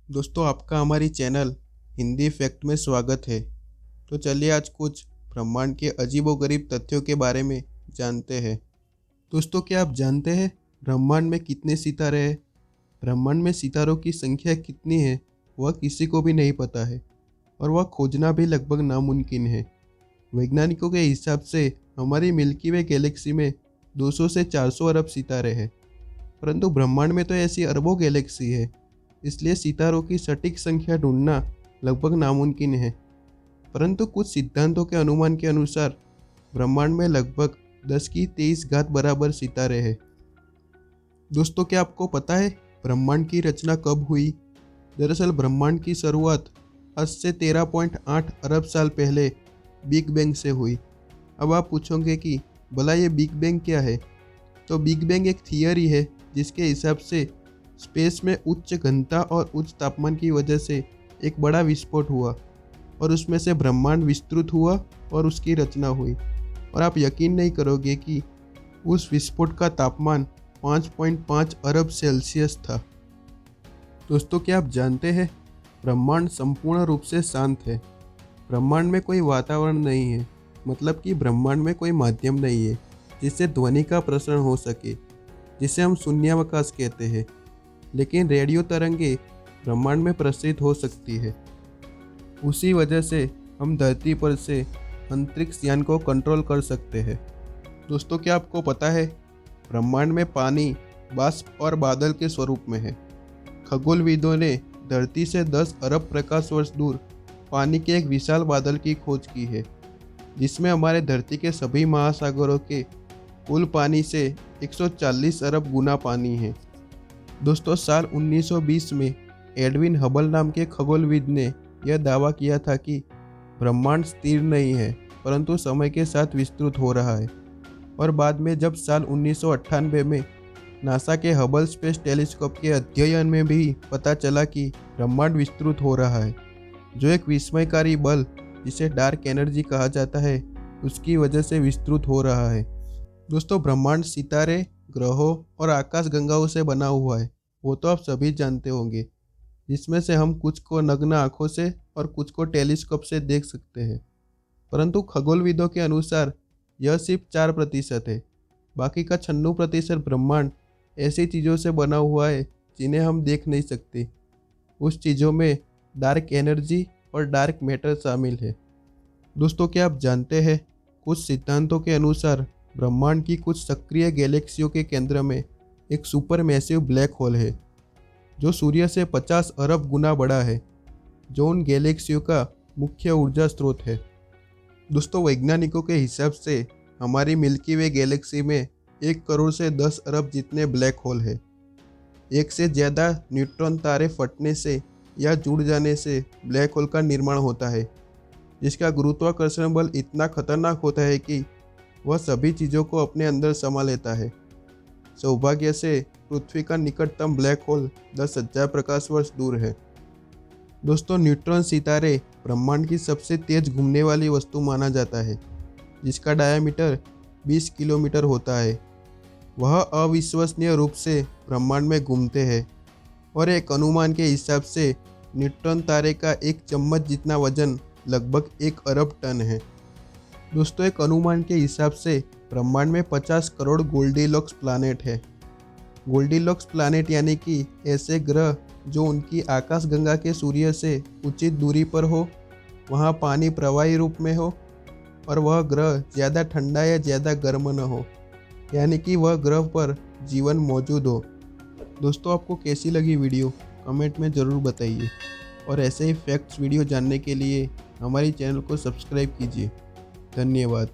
दोस्तों, आपका हमारी चैनल हिंदी फैक्ट में स्वागत है। तो चलिए आज कुछ ब्रह्मांड के अजीबोगरीब तथ्यों के बारे में जानते हैं। दोस्तों, क्या आप जानते हैं ब्रह्मांड में कितने सितारे हैं? ब्रह्मांड में सितारों की संख्या कितनी है वह किसी को भी नहीं पता है और वह खोजना भी लगभग नामुमकिन है। वैज्ञानिकों के हिसाब से हमारी मिल्की वे गैलेक्सी में 200 से 400 अरब सितारे हैं, परंतु ब्रह्मांड में तो ऐसी अरबों गैलेक्सी है, इसलिए सितारों की सटीक संख्या ढूंढना लगभग नामुमकिन है। परंतु कुछ सिद्धांतों के अनुमान के अनुसार ब्रह्मांड में लगभग 10 की 23 घात बराबर सितारे हैं। दोस्तों, क्या आपको पता है ब्रह्मांड की रचना कब हुई? दरअसल ब्रह्मांड की शुरुआत आज से 13.8 अरब साल पहले बिग बैंग से हुई। अब आप पूछोगे कि भला ये बिग बैंग क्या है? तो बिग बैंग एक थियरी है जिसके हिसाब से स्पेस में उच्च घनता और उच्च तापमान की वजह से एक बड़ा विस्फोट हुआ और उसमें से ब्रह्मांड विस्तृत हुआ और उसकी रचना हुई। और आप यकीन नहीं करोगे कि उस विस्फोट का तापमान 5.5 अरब सेल्सियस था। दोस्तों, क्या आप जानते हैं ब्रह्मांड संपूर्ण रूप से शांत है। ब्रह्मांड में कोई वातावरण नहीं है, मतलब कि ब्रह्मांड में कोई माध्यम नहीं है जिससे ध्वनि का प्रसरण हो सके, जिसे हम शून्यावकाश कहते हैं। लेकिन रेडियो तरंगे ब्रह्मांड में प्रसारित हो सकती है। उसी वजह से हम धरती पर से अंतरिक्ष यान को कंट्रोल कर सकते हैं। दोस्तों, क्या आपको पता है ब्रह्मांड में पानी वाष्प और बादल के स्वरूप में है। खगोलविदों ने धरती से 10 अरब प्रकाश वर्ष दूर पानी के एक विशाल बादल की खोज की है, जिसमें हमारे धरती के सभी महासागरों के कुल पानी से 140 अरब गुना पानी है। दोस्तों, साल 1920 में एडविन हबल नाम के खगोलविद ने यह दावा किया था कि ब्रह्मांड स्थिर नहीं है, परंतु समय के साथ विस्तृत हो रहा है। और बाद में जब साल 1998 में नासा के हबल स्पेस टेलीस्कोप के अध्ययन में भी पता चला कि ब्रह्मांड विस्तृत हो रहा है, जो एक विस्मयकारी बल जिसे डार्क एनर्जी कहा जाता है उसकी वजह से विस्तृत हो रहा है। दोस्तों, ब्रह्मांड सितारे, ग्रहों और आकाश गंगाओं से बना हुआ है, वो तो आप सभी जानते होंगे, जिसमें से हम कुछ को नग्न आँखों से और कुछ को टेलीस्कोप से देख सकते हैं। परंतु खगोलविदों के अनुसार यह सिर्फ 4% है। बाकी का 96% ब्रह्मांड ऐसी चीज़ों से बना हुआ है जिन्हें हम देख नहीं सकते। उस चीज़ों में डार्क एनर्जी और डार्क मैटर शामिल है। दोस्तों, क्या आप जानते हैं कुछ सिद्धांतों के अनुसार ब्रह्मांड की कुछ सक्रिय गैलेक्सियों के केंद्र में एक सुपर मैसिव ब्लैक होल है, जो सूर्य से 50 अरब गुना बड़ा है, जो उन गैलेक्सियों का मुख्य ऊर्जा स्रोत है। दोस्तों, वैज्ञानिकों के हिसाब से हमारी मिल्की वे गैलेक्सी में 1 करोड़ से 10 अरब जितने ब्लैक होल है। एक से ज़्यादा न्यूट्रॉन तारे फटने से या जुड़ जाने से ब्लैक होल का निर्माण होता है, जिसका गुरुत्वाकर्षण बल इतना खतरनाक होता है कि वह सभी चीज़ों को अपने अंदर समा लेता है। सौभाग्य से पृथ्वी का निकटतम ब्लैक होल 10,000 प्रकाश वर्ष दूर है। दोस्तों, न्यूट्रॉन सितारे ब्रह्मांड की सबसे तेज घूमने वाली वस्तु माना जाता है, जिसका डायमीटर 20 किलोमीटर होता है। वह अविश्वसनीय रूप से ब्रह्मांड में घूमते हैं और एक अनुमान के हिसाब से न्यूट्रॉन तारे का एक चम्मच जितना वजन लगभग 1 अरब टन है। दोस्तों, एक अनुमान के हिसाब से ब्रह्मांड में 50 करोड़ गोल्डीलॉक्स प्लैनेट है। गोल्डीलॉक्स प्लैनेट यानी कि ऐसे ग्रह जो उनकी आकाशगंगा के सूर्य से उचित दूरी पर हो, वहाँ पानी प्रवाही रूप में हो और वह ग्रह ज़्यादा ठंडा या ज़्यादा गर्म न हो, यानी कि वह ग्रह पर जीवन मौजूद हो। दोस्तों, आपको कैसी लगी वीडियो कमेंट में ज़रूर बताइए और ऐसे ही फैक्ट्स वीडियो जानने के लिए हमारी चैनल को सब्सक्राइब कीजिए। धन्यवाद।